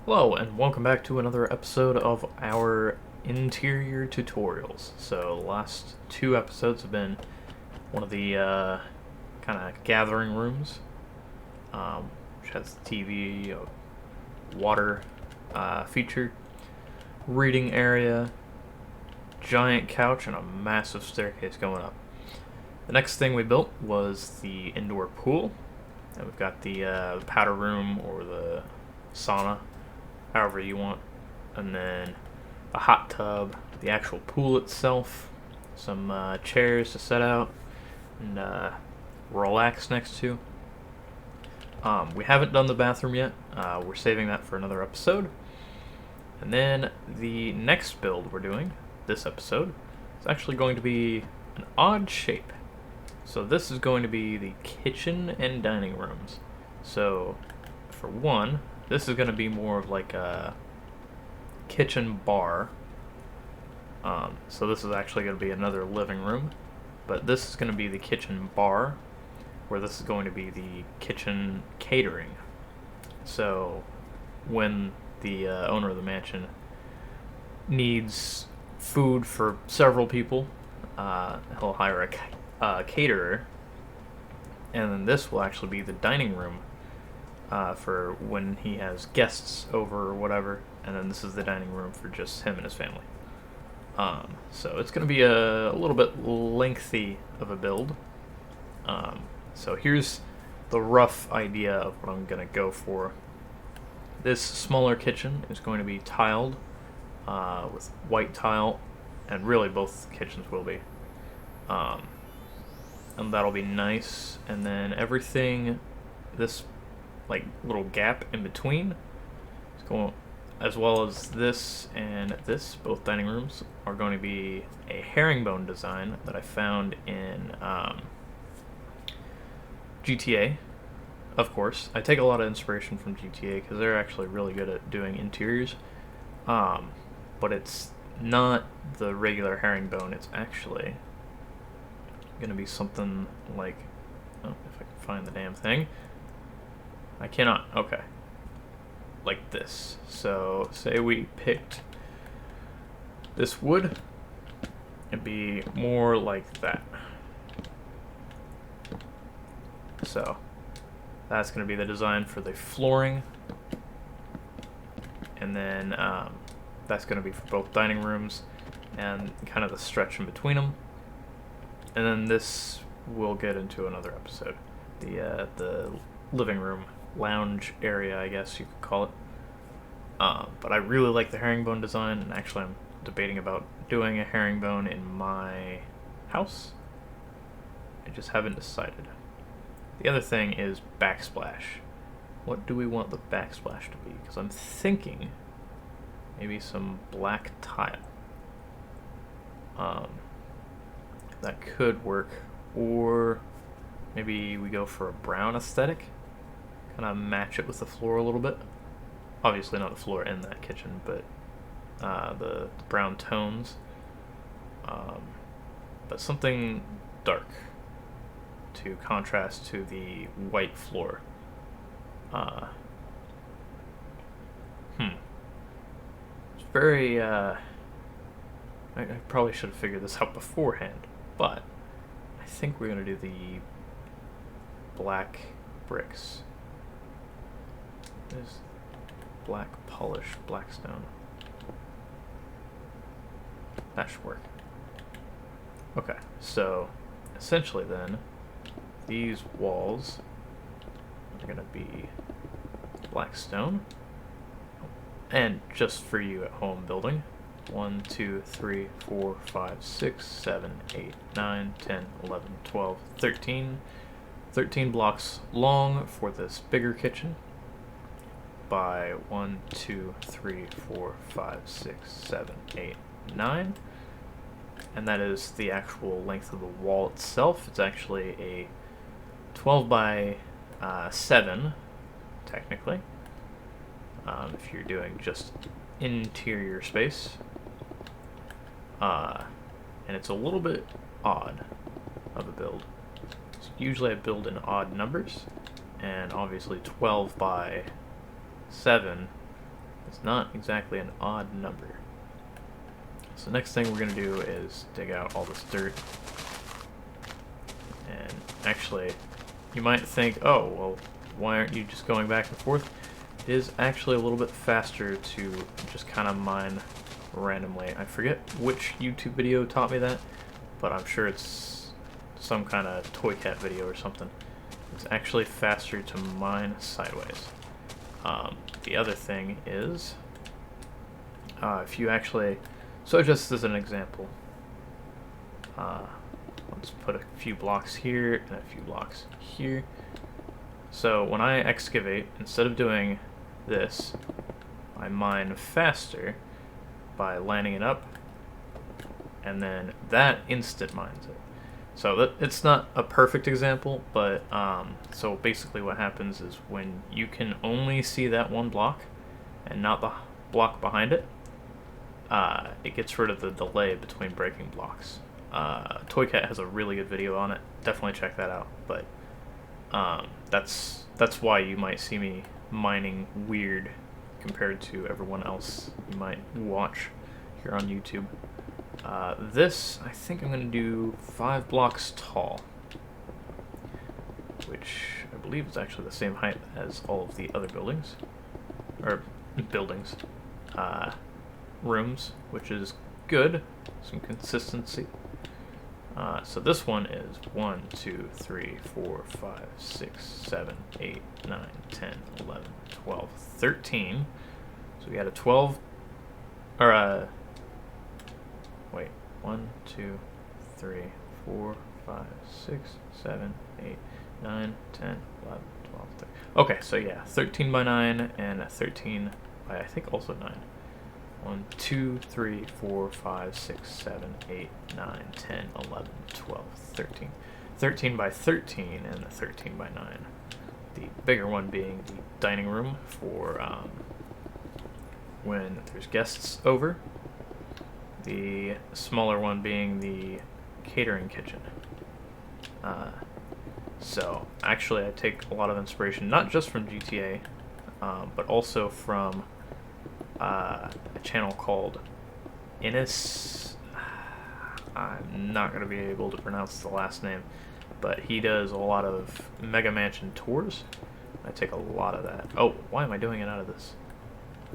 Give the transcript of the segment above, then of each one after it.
Hello, and welcome back to another episode of our interior tutorials. So, last two episodes have been one of the kind of gathering rooms, which has the TV, water feature, reading area, giant couch, and a massive staircase going up. The next thing we built was the indoor pool, and we've got the powder room or the sauna, however you want, and then a hot tub, the actual pool itself, some chairs to set out and relax next to. We haven't done the bathroom yet. We're saving that for another episode. And then the next build we're doing, this episode, is actually going to be an odd shape. So this is going to be the kitchen and dining rooms. So for one, this is going to be more of like a kitchen bar. So this is actually going to be another living room. But this is going to be the kitchen bar, where this is going to be the kitchen catering. So when the owner of the mansion needs food for several people, he'll hire a caterer. And then this will actually be the dining room for when he has guests over or whatever, and then this is the dining room for just him and his family. So it's going to be a little bit lengthy of a build. So here's the rough idea of what I'm going to go for. This smaller kitchen is going to be tiled with white tile, and really both kitchens will be. And that'll be nice. And then everything, this like little gap in between, is going, as well as this and this, both dining rooms are going to be a herringbone design that I found in GTA. Of course, I take a lot of inspiration from GTA because they're actually really good at doing interiors. But it's not the regular herringbone. It's actually going to be something like, oh, if I can find the damn thing. I cannot. Okay. Like this. So, say we picked this wood. It'd be more like that. So, that's going to be the design for the flooring. And then that's going to be for both dining rooms and kind of the stretch in between them. And then this we'll get into another episode. The living room lounge area, I guess you could call it. But I really like the herringbone design, and actually I'm debating about doing a herringbone in my house. I just haven't decided. The other thing is backsplash. What do we want the backsplash to be? Because I'm thinking maybe some black tile. That could work. Or maybe we go for a brown aesthetic. Kind of match it with the floor a little bit. Obviously not the floor in that kitchen, but the brown tones. But something dark to contrast to the white floor. It's very, I probably should have figured this out beforehand, but I think we're going to do the black bricks. There's black polished black stone. That should work. Okay, so essentially then, these walls are going to be black stone. And just for you at home building, 1, 2, 3, 4, 5, 6, 7, 8, 9, 10, 11, 12, 13. 13 blocks long for this bigger kitchen by 1, 2, 3, 4, 5, 6, 7, 8, 9. And that is the actual length of the wall itself. It's actually a 12 by 7, technically, if you're doing just interior space. And it's a little bit odd of a build. So usually I build in odd numbers, and obviously 12 by 7 is not exactly an odd number. So next thing we're going to do is dig out all this dirt. And actually, you might think, oh, well, why aren't you just going back and forth? It is actually a little bit faster to just kind of mine randomly. I forget which YouTube video taught me that, but I'm sure it's some kind of toy cat video or something. It's actually faster to mine sideways. The other thing is, if you actually, so just as an example, let's put a few blocks here and a few blocks here. So when I excavate, instead of doing this, I mine faster by lining it up, and then that instant mines it. So it's not a perfect example, but so basically what happens is when you can only see that one block and not the block behind it, it gets rid of the delay between breaking blocks. Toy Cat has a really good video on it. Definitely check that out. But that's why you might see me mining weird compared to everyone else you might watch here on YouTube. This, I think I'm going to do 5 blocks tall, which I believe is actually the same height as all of the other buildings, or buildings, rooms, which is good, some consistency. So this one is 1, 2, 3, 4, 5, 6, 7, 8, 9, 10, 11, 12, 13. So we got a 12, or wait, 1, 2, 3, 4, 5, 6, 7, 8, 9, 10, 11, 12, 13. Okay, so yeah, 13 by 9 and 13 by, I think, also 9. 1, 2, 3, 4, 5, 6, 7, 8, 9, 10, 11, 12, 13. 13 by 13 and 13 by 9. The bigger one being the dining room for when there's guests over. The smaller one being the catering kitchen. So actually I take a lot of inspiration, not just from GTA, but also from a channel called Innis. I'm not going to be able to pronounce the last name, but he does a lot of Mega Mansion tours. I take a lot of that. Oh, why am I doing it out of this?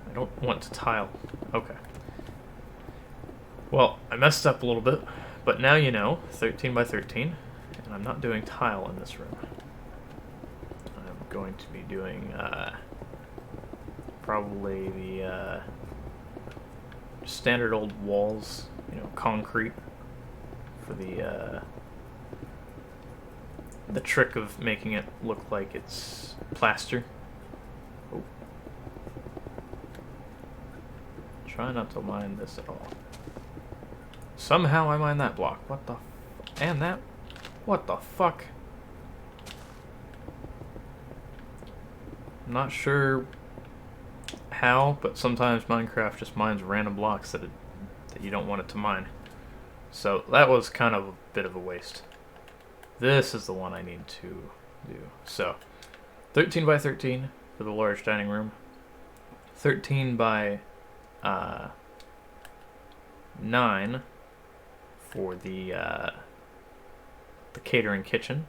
I don't want to tile. Okay. Well, I messed up a little bit, but now you know, 13 by 13, and I'm not doing tile in this room. I'm going to be doing probably the standard old walls, concrete, for the trick of making it look like it's plaster. Oh. Try not to mine this at all. Somehow I mine that block. What the and that? What the fuck? I'm not sure how, but sometimes Minecraft just mines random blocks that you don't want it to mine. So that was kind of a bit of a waste. This is the one I need to do. So 13 by 13 for the large dining room. 13 by 9 for the catering kitchen.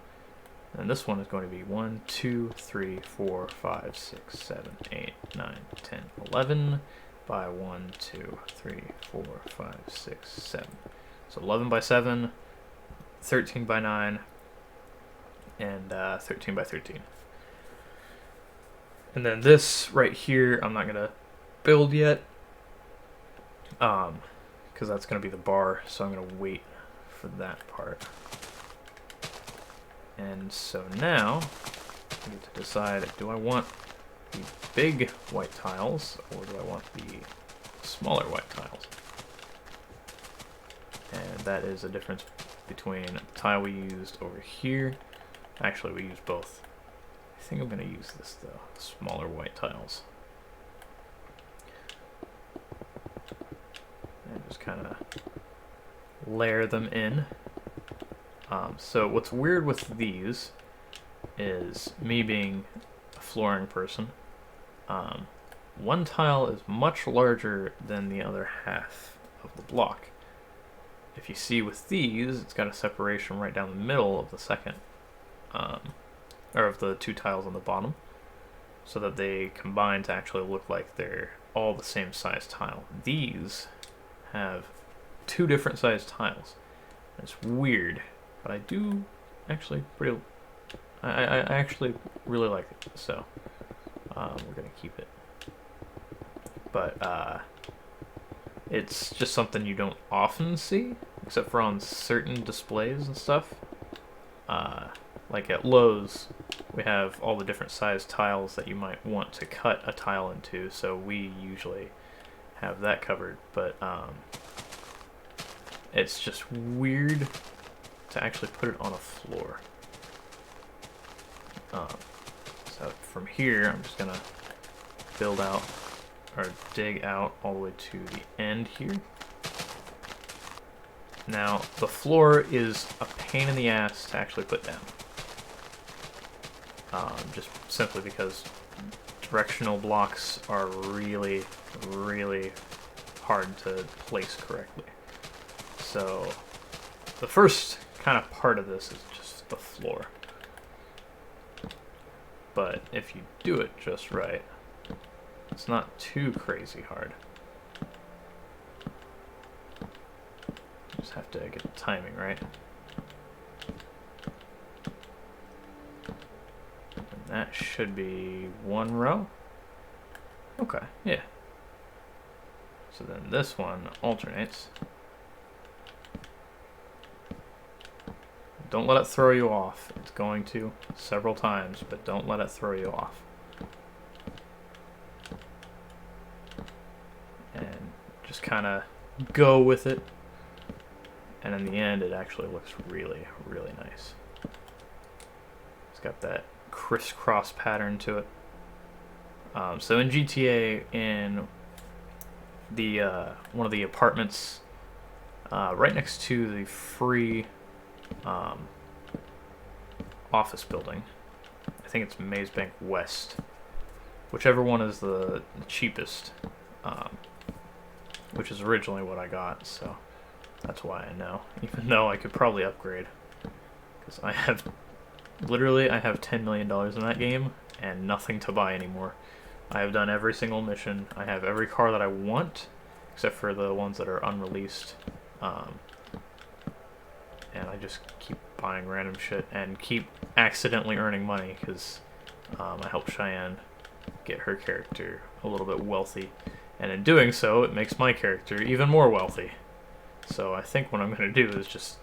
And this one is going to be 1, 2, 3, 4, 5, 6, 7, 8, 9, 10, 11 by 1, 2, 3, 4, 5, 6, 7. So 11 by 7, 13 by 9, and 13 by 13. And then this right here, I'm not going to build yet, because that's going to be the bar, so I'm going to wait for that part. And so now, I get to decide, do I want the big white tiles, or do I want the smaller white tiles? And that is a difference between the tile we used over here. Actually, we used both. I think I'm going to use this, though, smaller white tiles. And just kind of layer them in. So what's weird with these is me being a flooring person. one tile is much larger than the other half of the block. If you see with these, it's got a separation right down the middle of the second, or of the two tiles on the bottom, so that they combine to actually look like they're all the same size tile. These have two different size tiles. It's weird, but I do actually I actually really like it, so we're gonna keep it. But it's just something you don't often see, except for on certain displays and stuff. Like at Lowe's, we have all the different size tiles that you might want to cut a tile into, so we usually have that covered. But it's just weird to actually put it on a floor. So from here, I'm just gonna build out, or dig out all the way to the end here. Now, the floor is a pain in the ass to actually put down. Just simply because directional blocks are really, really hard to place correctly. So, the first kind of part of this is just the floor. But if you do it just right, it's not too crazy hard. Just have to get the timing right. And that should be one row. Okay, yeah. So then this one alternates. Don't let it throw you off. It's going to several times, but don't let it throw you off. And just kind of go with it. And in the end, it actually looks really, really nice. It's got that crisscross pattern to it. So in GTA, in the one of the apartments right next to the free office building, I think it's Maze Bank West, whichever one is the cheapest, which is originally what I got, so that's why I know, even though I could probably upgrade, because I have $10 million in that game and nothing to buy anymore. I have done every single mission. I have every car that I want, except for the ones that are unreleased. And I just keep buying random shit and keep accidentally earning money because I help Cheyenne get her character a little bit wealthy. And in doing so, it makes my character even more wealthy. So I think what I'm going to do is just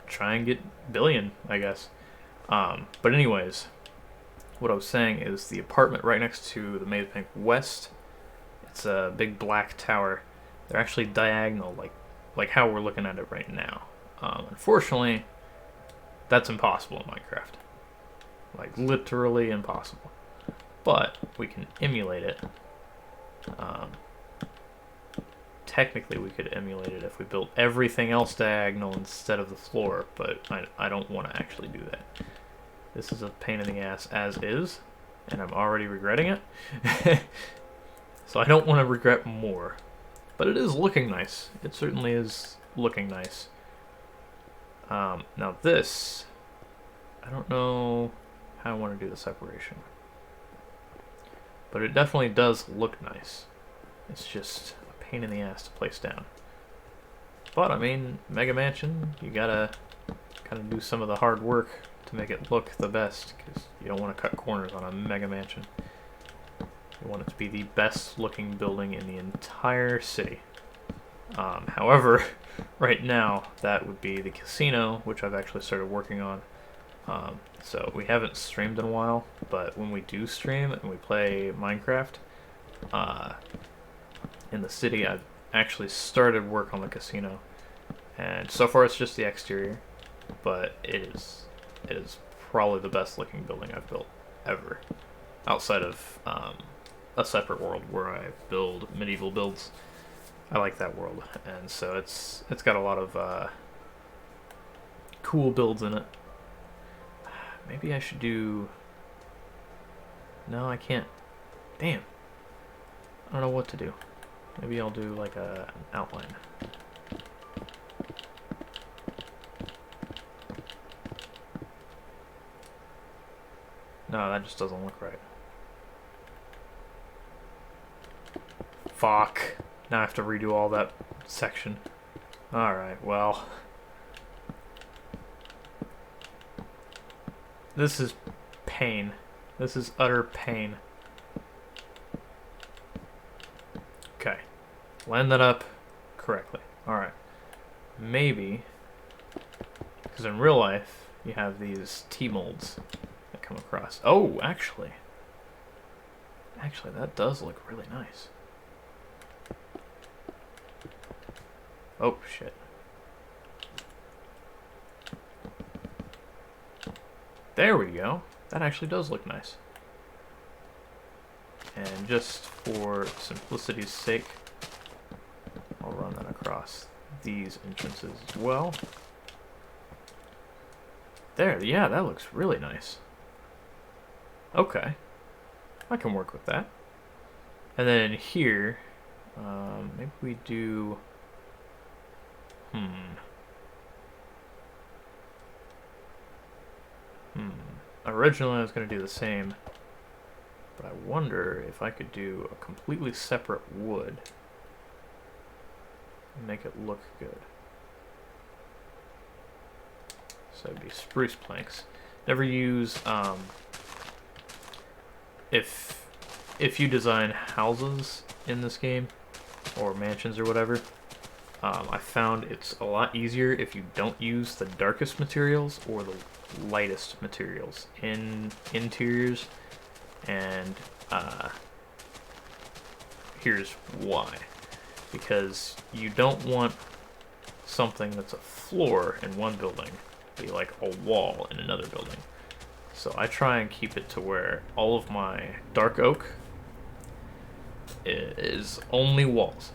try and get billion, I guess. But anyways, what I was saying is the apartment right next to the Maze Bank West, it's a big black tower. They're actually diagonal, like how we're looking at it right now. Unfortunately, that's impossible in Minecraft. Like, literally impossible. But we can emulate it. Technically, we could emulate it if we built everything else diagonal instead of the floor, but I don't want to actually do that. This is a pain in the ass as is, and I'm already regretting it. So I don't want to regret more. But it is looking nice. It certainly is looking nice. Now this, I don't know how I want to do the separation. But it definitely does look nice. It's just a pain in the ass to place down. But, I mean, Mega Mansion, you gotta kind of do some of the hard work to make it look the best, because you don't want to cut corners on a Mega Mansion. You want it to be the best looking building in the entire city. However, right now, that would be the casino, which I've actually started working on. So we haven't streamed in a while, but when we do stream and we play Minecraft in the city, I've actually started work on the casino. And so far it's just the exterior, but it is probably the best looking building I've built ever. Outside of a separate world where I build medieval builds. I like that world, and so it's got a lot of cool builds in it. Maybe I should do... No, I can't. Damn. I don't know what to do. Maybe I'll do like an outline. No, that just doesn't look right. Fuck. Now I have to redo all that section. Alright, well. This is pain. This is utter pain. Okay. Line that up correctly. Alright. Maybe, because in real life, you have these T-molds that come across. Oh, actually, that does look really nice. Oh, shit. There we go. That actually does look nice. And just for simplicity's sake, I'll run that across these entrances as well. There, yeah, that looks really nice. Okay. I can work with that. And then here, maybe we do... Originally I was going to do the same, but I wonder if I could do a completely separate wood and make it look good. So it'd be spruce planks. Never use, if you design houses in this game, or mansions or whatever, I found it's a lot easier if you don't use the darkest materials or the lightest materials in interiors, and here's why. Because you don't want something that's a floor in one building be like a wall in another building. So I try and keep it to where all of my dark oak is only walls.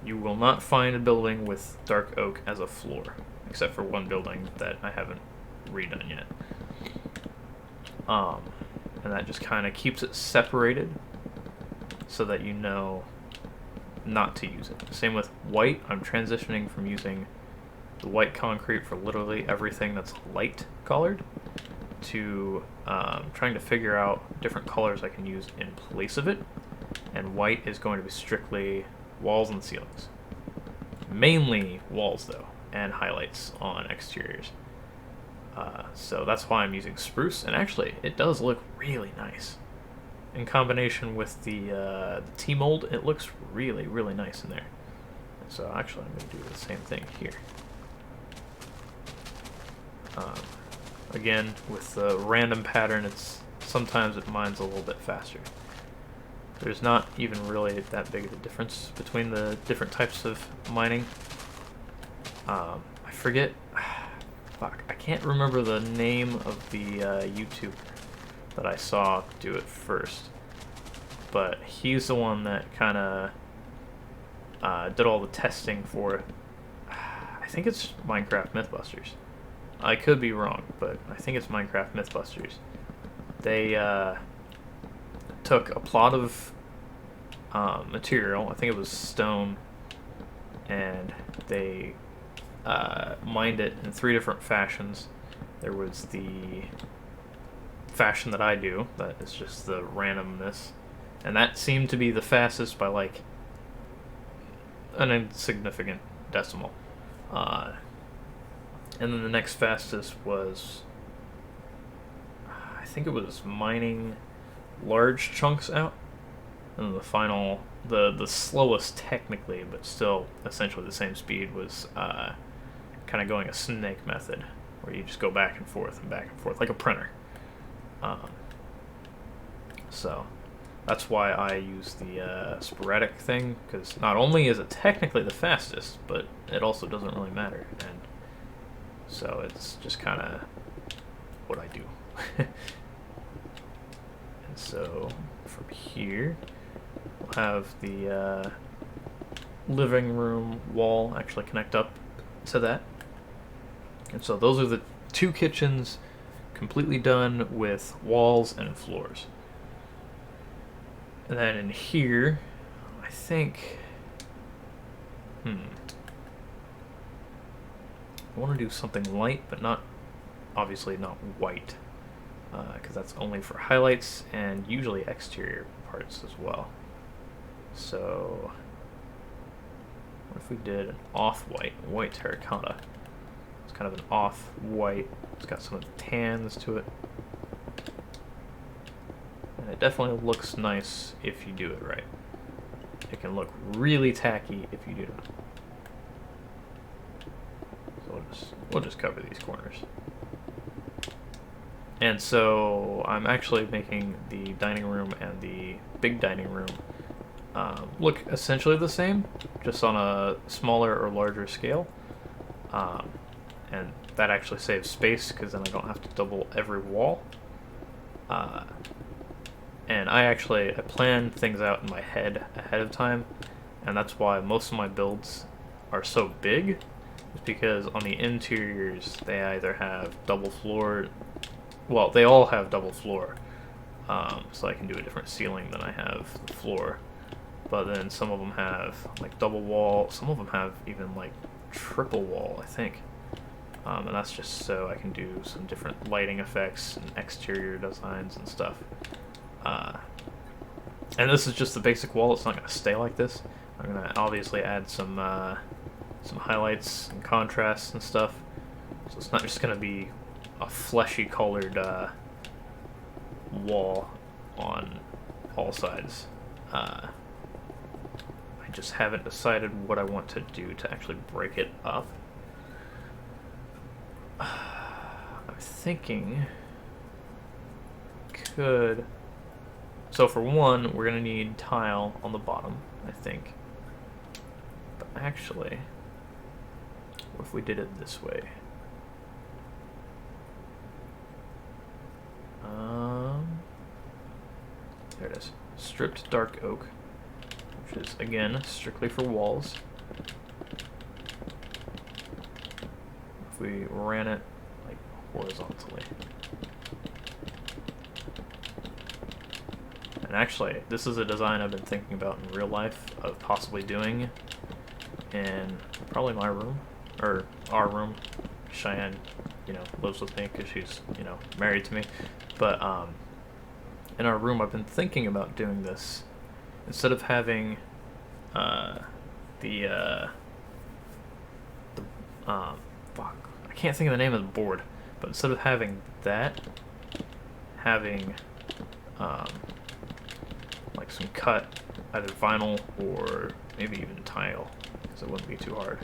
You will not find a building with dark oak as a floor, except for one building that I haven't redone yet. And that just kind of keeps it separated so that you know not to use it. Same with white. I'm transitioning from using the white concrete for literally everything that's light colored to trying to figure out different colors I can use in place of it. And white is going to be strictly walls and ceilings. Mainly walls, though, and highlights on exteriors. So that's why I'm using spruce, and actually, it does look really nice. In combination with the T-mold, it looks really, really nice in there. So actually, I'm going to do the same thing here. Again, with the random pattern, sometimes it mines a little bit faster. There's not even really that big of a difference between the different types of mining. I forget... Fuck, I can't remember the name of the YouTuber that I saw do it first. But he's the one that kind of did all the testing for... I think it's Minecraft Mythbusters. I could be wrong, but I think it's Minecraft Mythbusters. They took a plot of material, I think it was stone, and they mined it in 3 different fashions. There was the fashion that I do, that is just the randomness, and that seemed to be the fastest by like an insignificant decimal. And then the next fastest was, I think it was mining large chunks out. And the final, the slowest technically, but still essentially the same speed, was kind of going a snake method, where you just go back and forth, like a printer. So that's why I use the sporadic thing, because not only is it technically the fastest, but it also doesn't really matter. And so it's just kind of what I do. And so from here, we'll have the living room wall actually connect up to that. And so those are the 2 kitchens completely done with walls and floors. And then in here, I think, I want to do something light, but not, obviously not white, because that's only for highlights and usually exterior parts as well. So, what if we did an off-white, white terracotta? It's kind of an off-white, it's got some tans to it. And it definitely looks nice if you do it right. It can look really tacky if you do not. So we'll just cover these corners. And so I'm actually making the dining room and the big dining room look essentially the same, just on a smaller or larger scale. And that actually saves space because then I don't have to double every wall. And I plan things out in my head ahead of time, and that's why most of my builds are so big. It's because on the interiors they either have double floor, well, they all have double floor, so I can do a different ceiling than I have the floor. But then some of them have like double wall, some of them have even like triple wall, I think. And that's just so I can do some different lighting effects and exterior designs and stuff. And this is just the basic wall, it's not going to stay like this. I'm going to obviously add some highlights and contrasts and stuff. So it's not just going to be a fleshy colored wall on all sides. I just haven't decided what I want to do to actually break it up. I'm thinking so for one, we're gonna need tile on the bottom, I think. But actually, what if we did it this way? There it is. Stripped dark oak, which is again strictly for walls. If we ran it like horizontally. And actually, this is a design I've been thinking about in real life of possibly doing in probably my room, or our room. Cheyenne, lives with me because she's, married to me. But in our room, I've been thinking about doing this. Instead of having I can't think of the name of the board, but instead of having that, having like some cut, either vinyl or maybe even tile, because it wouldn't be too hard,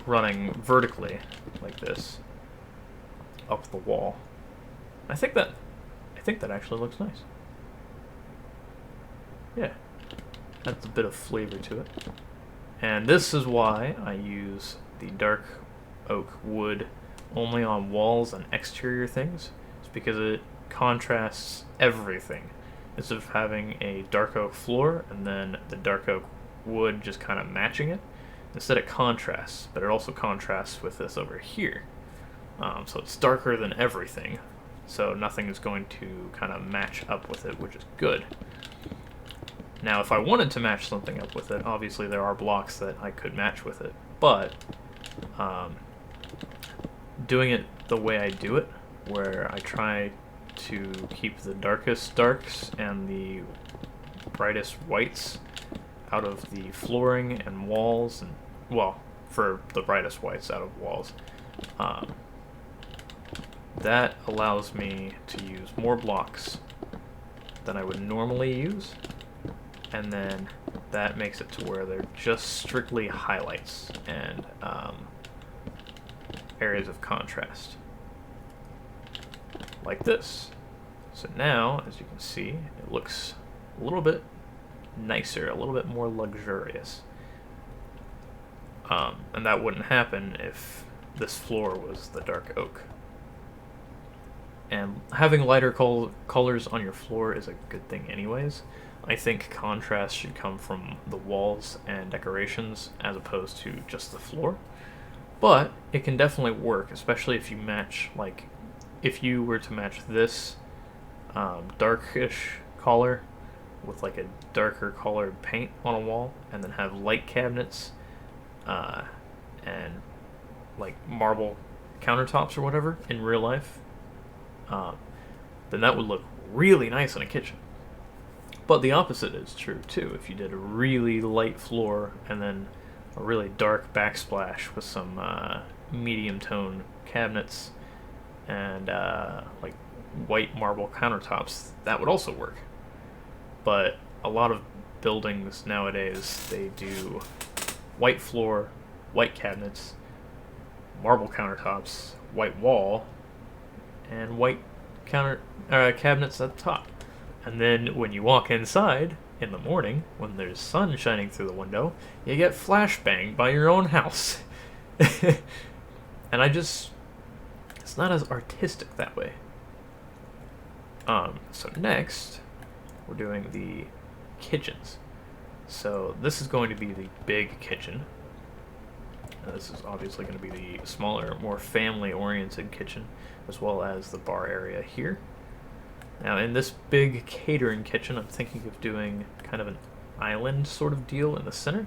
running vertically like this up the wall. I think that actually looks nice. Yeah, adds a bit of flavor to it. And this is why I use the dark oak wood only on walls and exterior things. It's because it contrasts everything. Instead of having a dark oak floor and then the dark oak wood just kind of matching it, instead it contrasts, but it also contrasts with this over here. So it's darker than everything, so nothing is going to kind of match up with it, which is good. Now, if I wanted to match something up with it, obviously there are blocks that I could match with it, but doing it the way I do it, where I try to keep the darkest darks and the brightest whites out of the flooring and walls, and, well, for the brightest whites out of walls, that allows me to use more blocks than I would normally use, and then that makes it to where they're just strictly highlights and areas of contrast, like this. So now, as you can see, it looks a little bit nicer, a little bit more luxurious. And that wouldn't happen if this floor was the dark oak. And having lighter colors on your floor is a good thing anyways. I think contrast should come from the walls and decorations as opposed to just the floor. But it can definitely work, especially if you match, like, if you were to match this darkish color with like a darker colored paint on a wall, and then have light cabinets, uh, and like marble countertops or whatever in real life, um, then that would look really nice in a kitchen. But the opposite is true too. If you did a really light floor and then a really dark backsplash with some medium tone cabinets and like white marble countertops, that would also work. But a lot of buildings nowadays, they do white floor, white cabinets, marble countertops, white wall, and white cabinets at the top. And then when you walk inside in the morning, when there's sun shining through the window, you get flashbanged by your own house. And it's not as artistic that way. So next, we're doing the kitchens. So this is going to be the big kitchen. This is obviously going to be the smaller, more family-oriented kitchen, as well as the bar area here. Now, in this big catering kitchen, I'm thinking of doing kind of an island sort of deal in the center.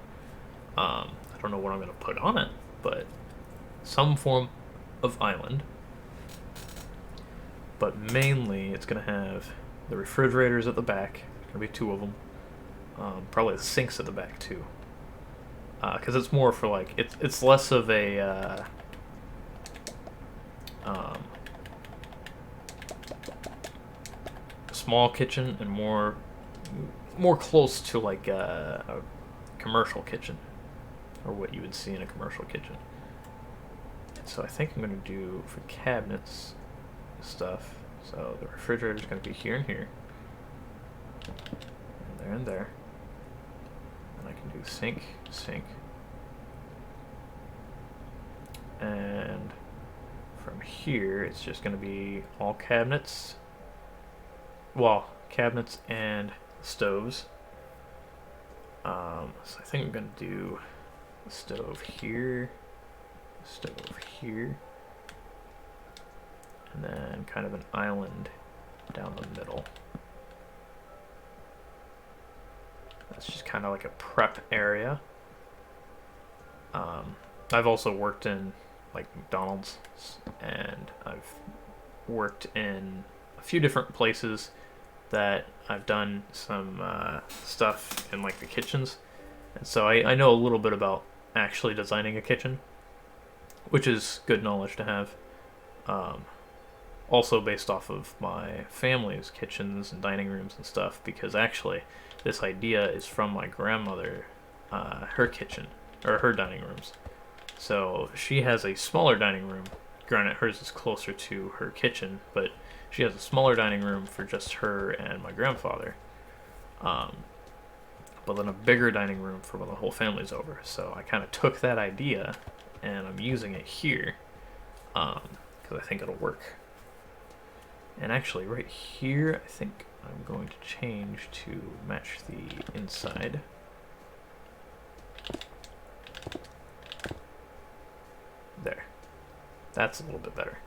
I don't know what I'm going to put on it, but some form of island. But mainly, it's going to have the refrigerators at the back. There's going to be two of them. Probably the sinks at the back, too. Because it's more for, like, it's less of a small kitchen and more close to like a commercial kitchen, or what you would see in a commercial kitchen. So I think I'm going to do for cabinets stuff. So the refrigerator is going to be here and here, and there and there. And I can do sink, and from here it's just going to be all cabinets. Well, cabinets and stoves. So I think I'm going to do a stove here, and then kind of an island down the middle. That's just kind of like a prep area. I've also worked in like McDonald's, and I've worked in a few different places that I've done some stuff in like the kitchens, and so I know a little bit about actually designing a kitchen, which is good knowledge to have. Also based off of my family's kitchens and dining rooms and stuff, because actually this idea is from my grandmother, her kitchen, or her dining rooms. So she has a smaller dining room. Granted, hers is closer to her kitchen, but she has a smaller dining room for just her and my grandfather. But then a bigger dining room for when the whole family's over. So I kind of took that idea and I'm using it here because I think it'll work. And actually right here, I think I'm going to change to match the inside. There. That's a little bit better.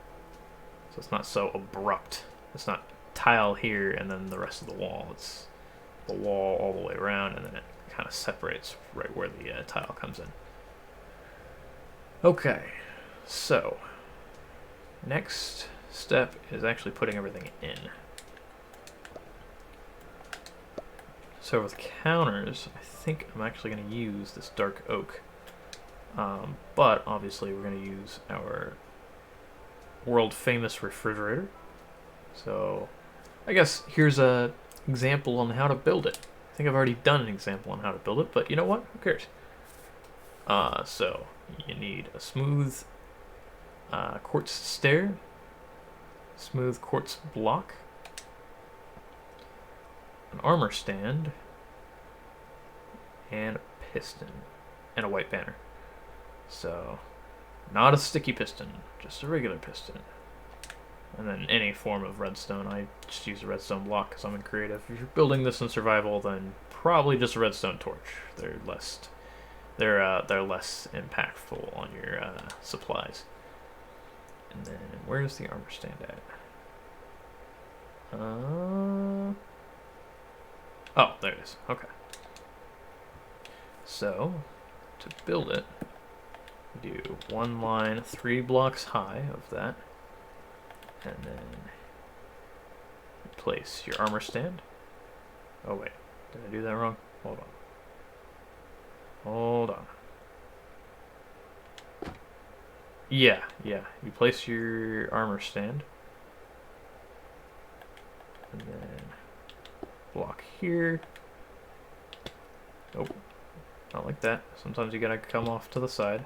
So it's not so abrupt. It's not tile here and then the rest of the wall. It's the wall all the way around, and then it kind of separates right where the tile comes in. Okay, so next step is actually putting everything in. So with counters, I think I'm actually going to use this dark oak. But obviously we're going to use our world famous refrigerator. So I guess here's a example on how to build it. I think I've already done an example on how to build it, but you know what? Who cares? So you need a smooth quartz stair, smooth quartz block, an armor stand, and a piston, and a white banner. So, not a sticky piston, just a regular piston. And then any form of redstone. I just use a redstone block because I'm in creative. If you're building this in survival, then probably just a redstone torch. They're less impactful on your supplies. And then where's the armor stand at? Oh, there it is. Okay. So, to build it, do one line 3 blocks high of that, and then place your armor stand. Oh wait, did I do that wrong? Hold on. Hold on. Yeah. You place your armor stand, and then block here. Nope, not like that. Sometimes you gotta come off to the side.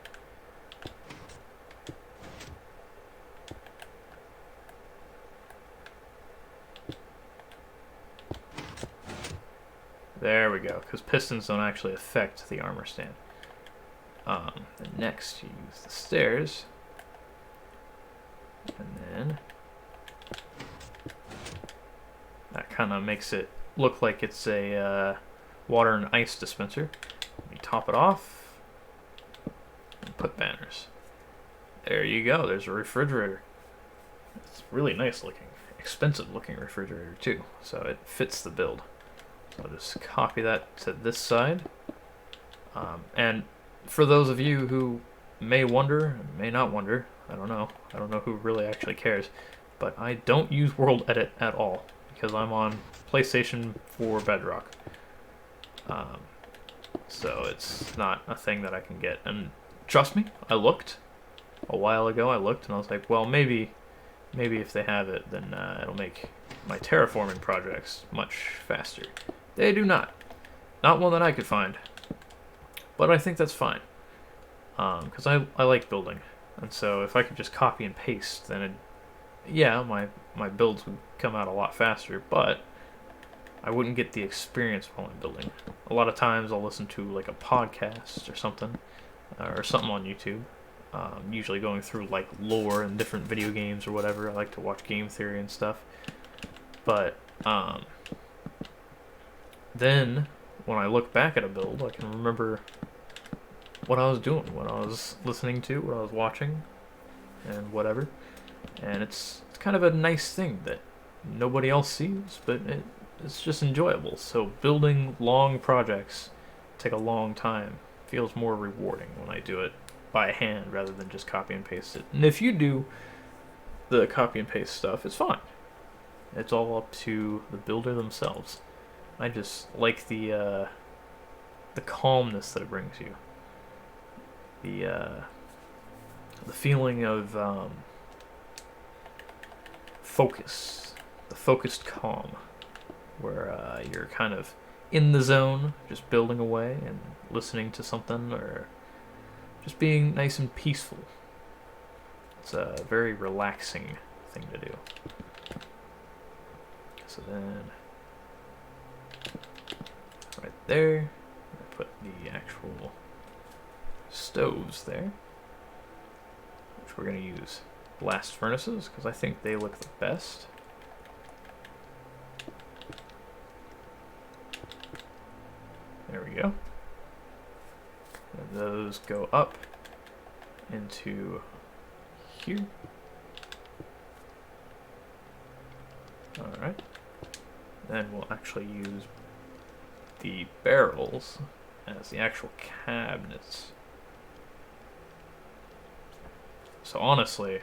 There we go, because pistons don't actually affect the armor stand. And next, you use the stairs, and then that kind of makes it look like it's a water and ice dispenser. You top it off, and put banners. There you go, there's a refrigerator. It's really nice looking, expensive looking refrigerator too, so it fits the build. So I'll just copy that to this side. And for those of you who may wonder, may not wonder, I don't know who really actually cares, but I don't use World Edit at all because I'm on PlayStation 4 Bedrock. So it's not a thing that I can get. And trust me, I looked a while ago. And I was like, well, maybe if they have it, then it'll make my terraforming projects much faster. They do not. Not one that I could find. But I think that's fine. Because I like building. And so if I could just copy and paste, then my builds would come out a lot faster, but I wouldn't get the experience while I'm building. A lot of times I'll listen to like a podcast or something on YouTube. Usually going through like lore and different video games or whatever. I like to watch game theory and stuff. But then when I look back at a build, I can remember what I was doing, what I was listening to, what I was watching, and whatever. And it's kind of a nice thing that nobody else sees, but it's just enjoyable. So building long projects take a long time. Feels more rewarding when I do it by hand rather than just copy and paste it. And if you do the copy and paste stuff, it's fine. It's all up to the builder themselves. I just like the calmness that it brings you. The feeling of focus, the focused calm, where you're kind of in the zone, just building away and listening to something, or just being nice and peaceful. It's a very relaxing thing to do. So then, right there, I put the actual stoves there, which we're going to use blast furnaces because I think they look the best. There we go. And those go up into here. Alright. Then we'll actually use the barrels as the actual cabinets. So honestly,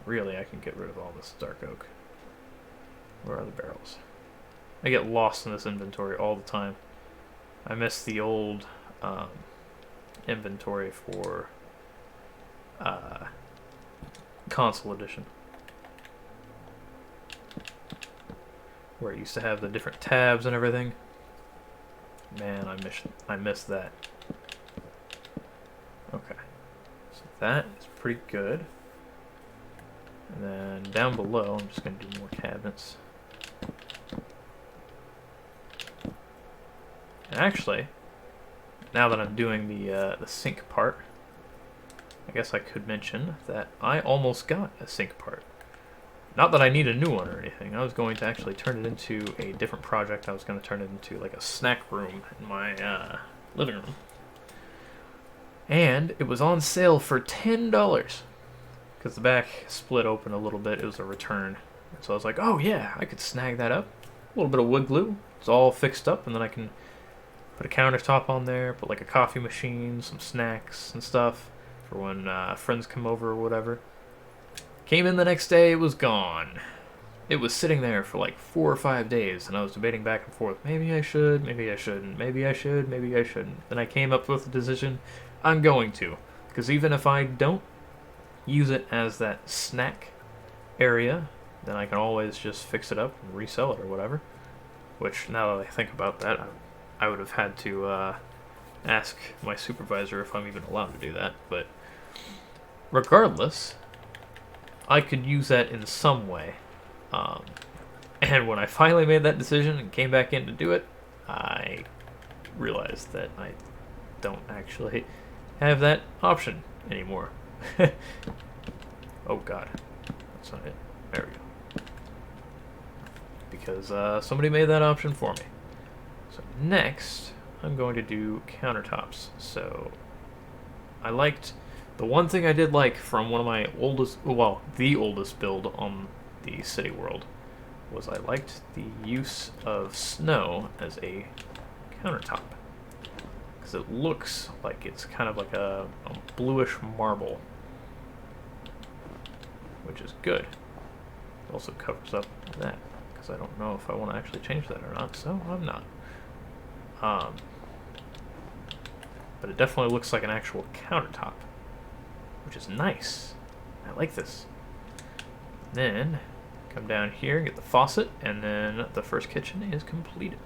really I can get rid of all this dark oak. Where are the barrels? I get lost in this inventory all the time. I miss the old inventory for console edition, where it used to have the different tabs and everything. Man, I miss that. Okay, so that is pretty good. And then down below, I'm just going to do more cabinets. And actually, now that I'm doing the sink part, I guess I could mention that I almost got a sink part. Not that I need a new one or anything. I was going to actually turn it into a different project. I was going to turn it into like a snack room in my living room. And it was on sale for $10. Because the back split open a little bit. It was a return. So I was like, oh yeah, I could snag that up. a little bit of wood glue. It's all fixed up, and then I can put a countertop on there, put like a coffee machine, some snacks and stuff for when friends come over or whatever. Came in the next day, it was gone. It was sitting there for like 4 or 5 days, and I was debating back and forth. Maybe I should, maybe I shouldn't, maybe I should, maybe I shouldn't. Then I came up with the decision, I'm going to. Because even if I don't use it as that snack area, then I can always just fix it up and resell it or whatever. Which, now that I think about that, I would have had to ask my supervisor if I'm even allowed to do that. But regardless, I could use that in some way. And when I finally made that decision and came back in to do it, I realized that I don't actually have that option anymore. Oh god, that's not it. There we go. Because somebody made that option for me. So next, I'm going to do countertops. So I liked, the one thing I did like from one of my oldest, well, the oldest build on the city world, was I liked the use of snow as a countertop. Because it looks like it's kind of like a bluish marble, which is good. It also covers up that, because I don't know if I want to actually change that or not, so I'm not. But it definitely looks like an actual countertop, which is nice. I like this. Then come down here, get the faucet, and then the first kitchen is completed.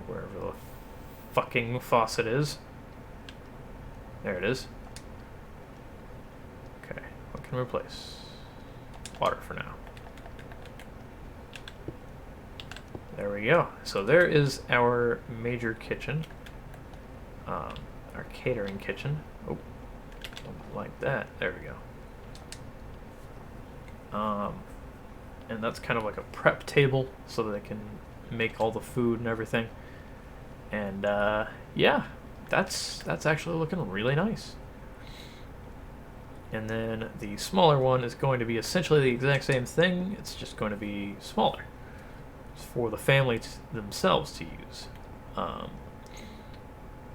Wherever the fucking faucet is. There it is. Okay, what can we replace? Water for now. There we go. So there is our major kitchen. Our catering kitchen. Oh, like that. There we go. And that's kind of like a prep table so that they can make all the food and everything. And yeah, that's actually looking really nice. And then the smaller one is going to be essentially the exact same thing. It's just going to be smaller. It's for the family themselves to use.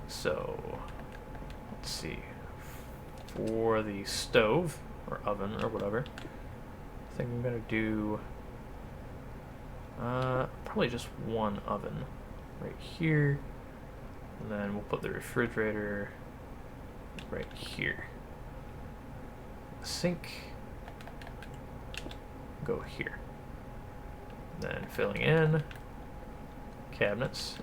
So let's see. For the stove or oven or whatever, I think I'm gonna do probably just one oven right here, and then we'll put the refrigerator right here. The sink go here. Then filling in cabinets.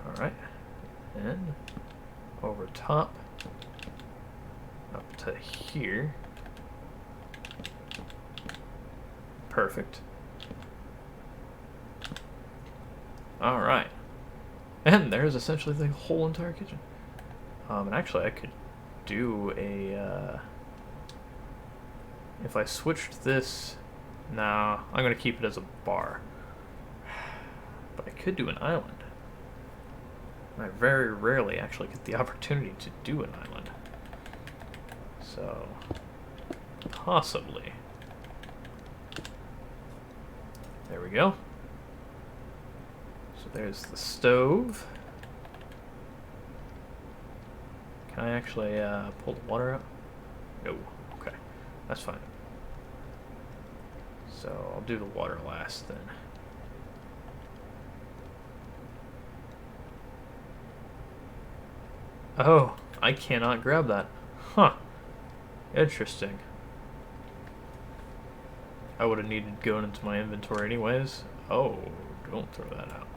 Alright, and over top, up to here. Perfect. Alright, and there's essentially the whole entire kitchen. And actually I could do a, if I switched this, nah, I'm going to keep it as a bar. But I could do an island. I very rarely actually get the opportunity to do an island. So, possibly. There we go. So there's the stove. Can I actually pull the water out? No. Okay. That's fine. So I'll do the water last then. Oh, I cannot grab that. Huh. Interesting. I would have needed going into my inventory anyways. Oh, don't throw that out.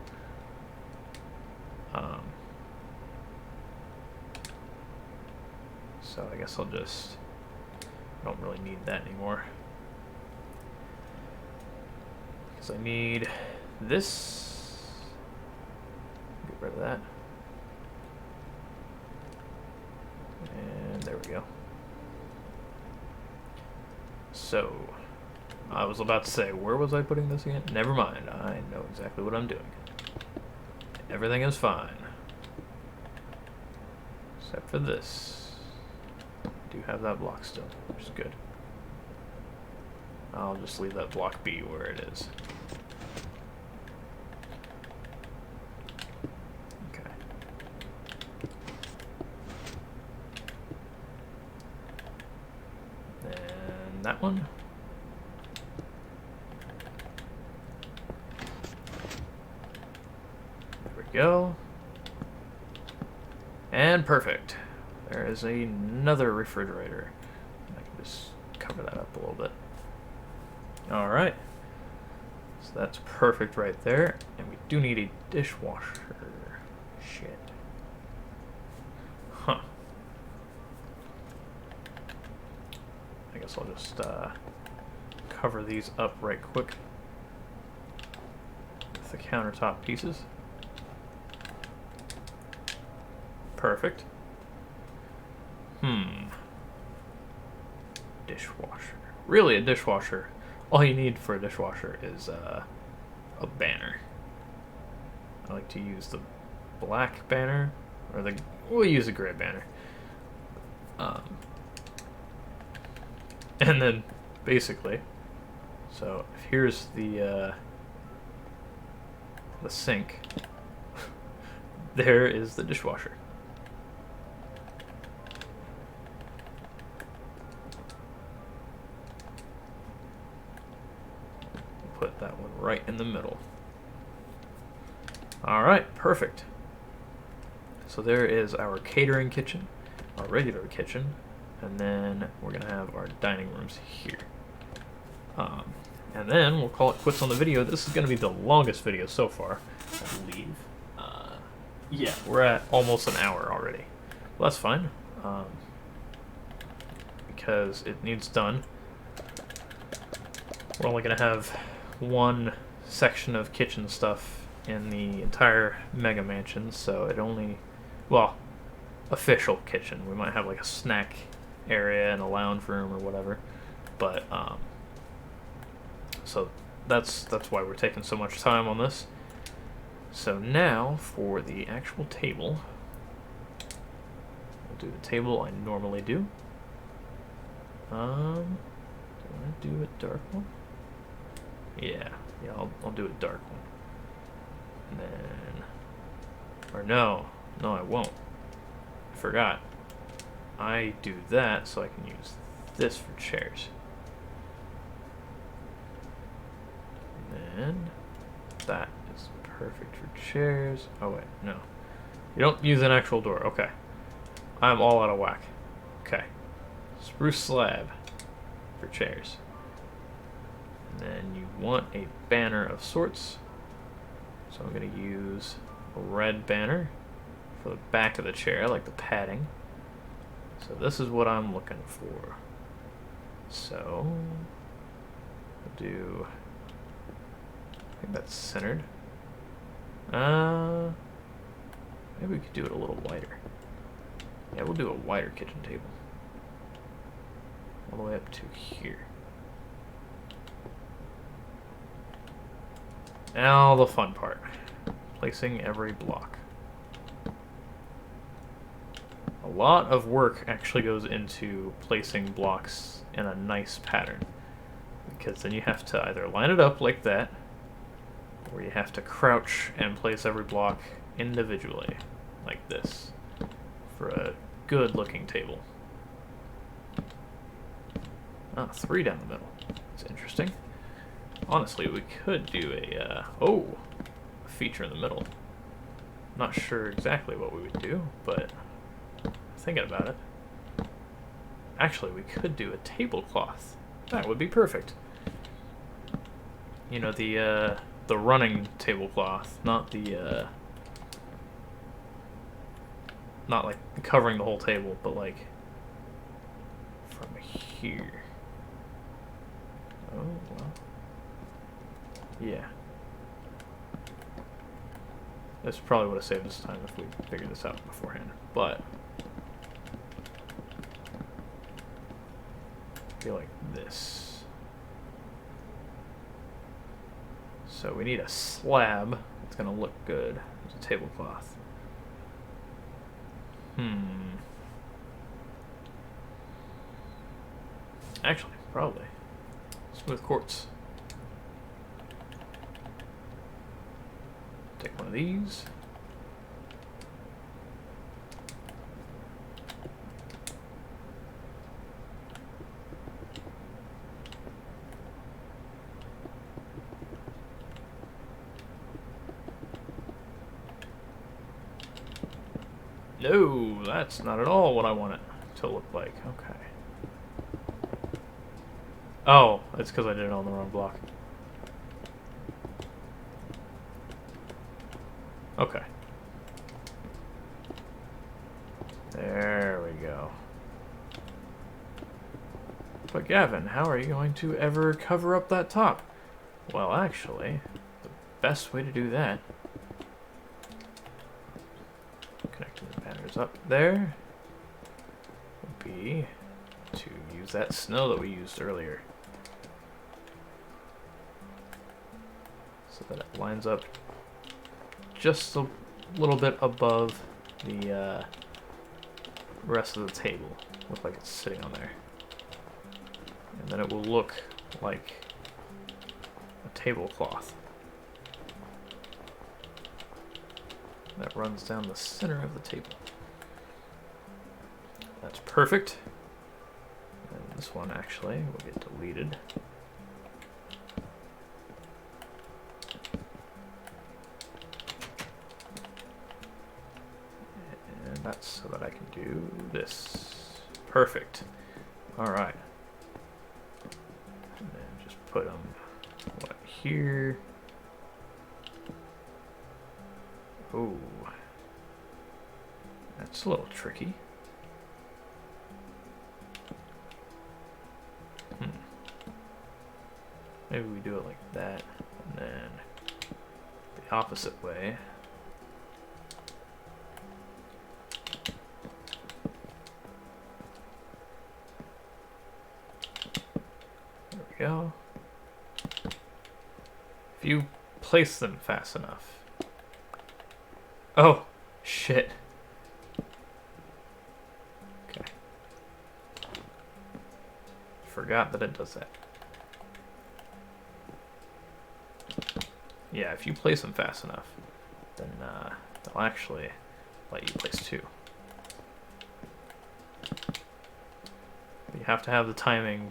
So I guess I'll just, I don't really need that anymore. Because I need this. Get rid of that. And there we go. So, I was about to say, where was I putting this again? Never mind, I know exactly what I'm doing. Everything is fine. Except for this. do have that block still, which is good. I'll just leave that block be where it is. Okay. And that one. There we go. And perfect. There is another refrigerator. I can just cover that up a little bit. Alright. So that's perfect right there. And we do need a dishwasher. Shit. Huh. I guess I'll just cover these up right quick with the countertop pieces. Perfect. Dishwasher. Really, a dishwasher. All you need for a dishwasher is a banner. I like to use the black banner, or we'll use a gray banner. And then, basically, so here's the sink. There is the dishwasher. Put that one right in the middle. Alright, perfect. So there is our catering kitchen, our regular kitchen, and then we're going to have our dining rooms here. And then we'll call it quits on the video. This is going to be the longest video so far, I believe. Yeah, we're at almost an hour already. Well, that's fine, because it needs done. We're only going to have one section of kitchen stuff in the entire mega mansion, so it only, well, official kitchen. We might have like a snack area and a lounge room or whatever, but so that's why we're taking so much time on this. So now for the actual table, we'll do the table I normally do. Do I want to do a dark one? Yeah, I'll do a dark one. And then, or no, I won't. I forgot. I do that so I can use this for chairs. And then that is perfect for chairs. Oh wait, no. You don't use an actual door. Okay. I'm all out of whack. Okay. Spruce slab for chairs. And then you want a banner of sorts. So I'm going to use a red banner for the back of the chair, like the padding. So this is what I'm looking for. So we'll do, I think that's centered. Maybe we could do it a little wider. Yeah, we'll do a wider kitchen table. All the way up to here. Now the fun part. Placing every block. A lot of work actually goes into placing blocks in a nice pattern, because then you have to either line it up like that, or you have to crouch and place every block individually, like this, for a good looking table. Ah, 3 down the middle. That's interesting. Honestly, we could do a feature in the middle. Not sure exactly what we would do, but thinking about it. Actually, we could do a tablecloth. That would be perfect. You know, the running tablecloth, not the not like covering the whole table, but like from here. Oh, well. Yeah. This probably would have saved us time if we figured this out beforehand, but I feel like this. So we need a slab that's going to look good as a tablecloth. Actually, probably. Smooth quartz. Take one of these. No, that's not at all what I want it to look like. Okay. Oh, it's because I did it on the wrong block. Okay. There we go. But Gavin, how are you going to ever cover up that top? Well, actually, the best way to do that, connecting the banners up there, would be to use that snow that we used earlier. So that it lines up just a little bit above the rest of the table. Look like it's sitting on there. And then it will look like a tablecloth that runs down the center of the table. That's perfect. And this one actually will get deleted. And that's so that I can do this. Perfect. Alright. And then just put them here. Oh, that's a little tricky. Maybe we do it like that, and then the opposite way. There we go. If you place them fast enough. Oh, shit. Okay. Forgot that it does that. Yeah, if you place them fast enough, then they'll actually let you place two. But you have to have the timing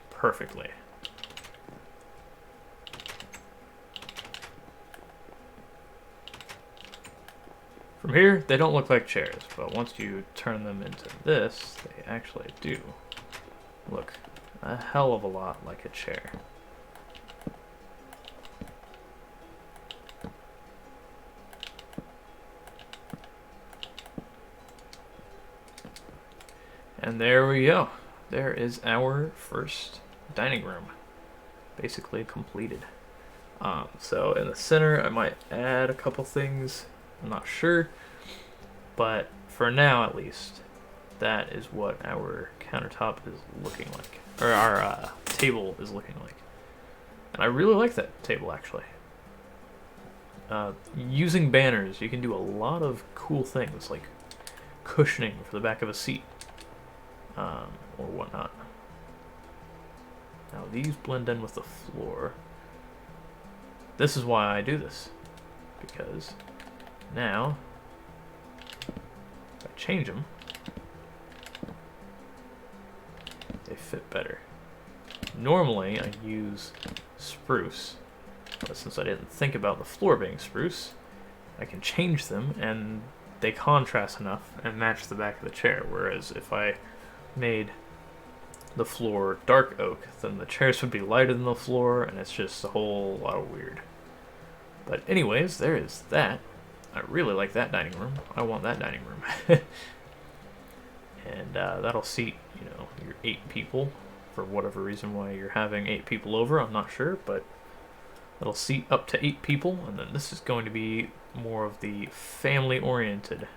perfectly. From here, they don't look like chairs, but once you turn them into this, they actually do look a hell of a lot like a chair. And there we go. There is our first dining room, basically completed. So in the center, I might add a couple things. I'm not sure, but for now at least, that is what our countertop is looking like, or our table is looking like. And I really like that table, actually. Using banners, you can do a lot of cool things, like cushioning for the back of a seat, or whatnot. Now these blend in with the floor. This is why I do this, because now, if I change them, they fit better. Normally, I use spruce, but since I didn't think about the floor being spruce, I can change them and they contrast enough and match the back of the chair, whereas if I made the floor dark oak, then the chairs would be lighter than the floor, and it's just a whole lot of weird. But anyways, there is that. I really like that dining room. I want that dining room. And that'll seat, your 8 people. For whatever reason why you're having 8 people over, I'm not sure, but it'll seat up to 8 people. And then this is going to be more of the family-oriented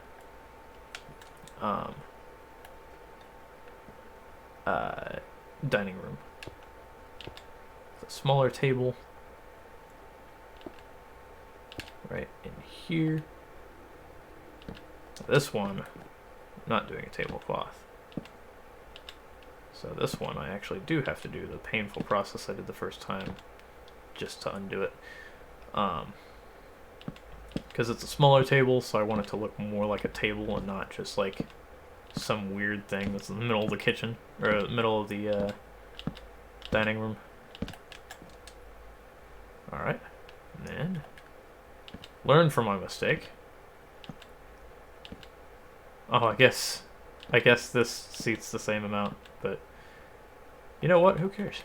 dining room. A smaller table right in here. This one, I'm not doing a tablecloth. So this one I actually do have to do the painful process I did the first time just to undo it. Because it's a smaller table, so I want it to look more like a table and not just like some weird thing that's in the middle of the kitchen, or the middle of the dining room. Alright, and then learn from my mistake. Oh, I guess this seats the same amount, but you know what? Who cares?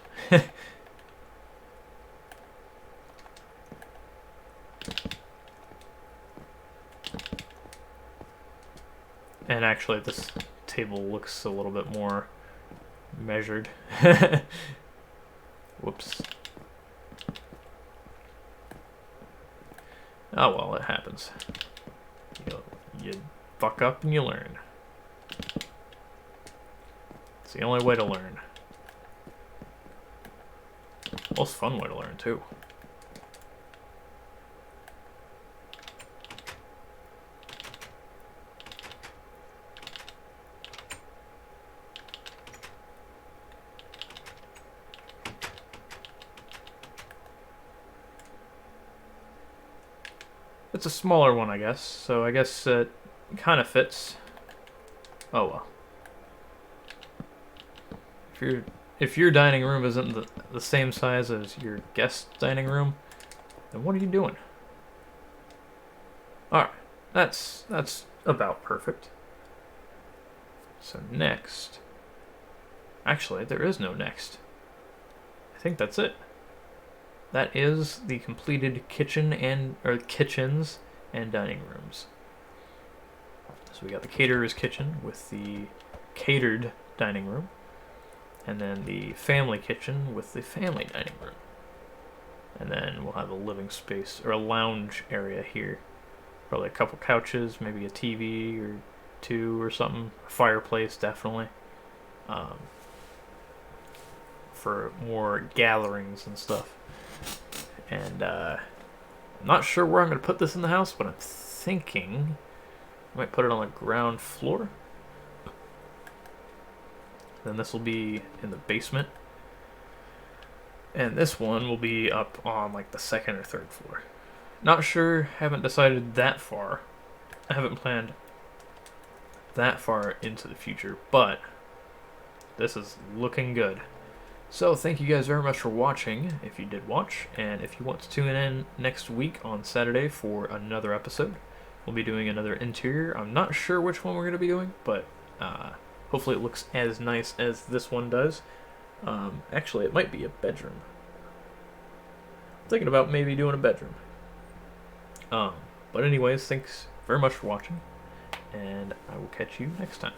And actually, this table looks a little bit more measured. Whoops. Oh well, it happens. You fuck up and you learn. It's the only way to learn. Most fun way to learn, too. It's a smaller one, I guess, so I guess it kind of fits. Oh well. If your dining room isn't the same size as your guest dining room, then what are you doing? Alright, that's about perfect. So next... Actually, there is no next. I think that's it. That is the completed kitchens and dining rooms. So we got the caterer's kitchen with the catered dining room, and then the family kitchen with the family dining room. And then we'll have a living space, or a lounge area here. Probably a couple couches, maybe a TV or two or something. A fireplace, definitely. For more gatherings and stuff. And I'm not sure where I'm going to put this in the house, but I'm thinking I might put it on the ground floor. Then this will be in the basement. And this one will be up on like the second or third floor. Not sure, haven't decided that far. I haven't planned that far into the future, but this is looking good. So thank you guys very much for watching, if you did watch, and if you want to tune in next week on Saturday for another episode, we'll be doing another interior. I'm not sure which one we're going to be doing, but hopefully it looks as nice as this one does. Actually, it might be a bedroom. I'm thinking about maybe doing a bedroom. But anyways, thanks very much for watching, and I will catch you next time.